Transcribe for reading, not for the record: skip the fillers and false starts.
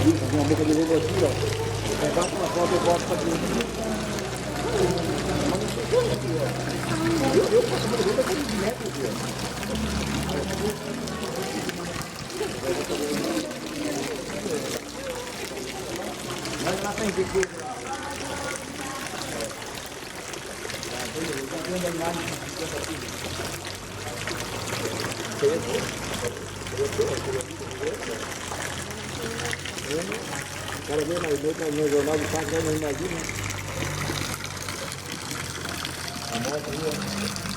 Fazer uma boca de lobo aqui, ó. Levar uma foto, eu boto pra dentro. Eu faço uma boca de metro, mas lá tem que ter. O cara vem mais noite no jornal do saco, não imagina. A moto aí, ó.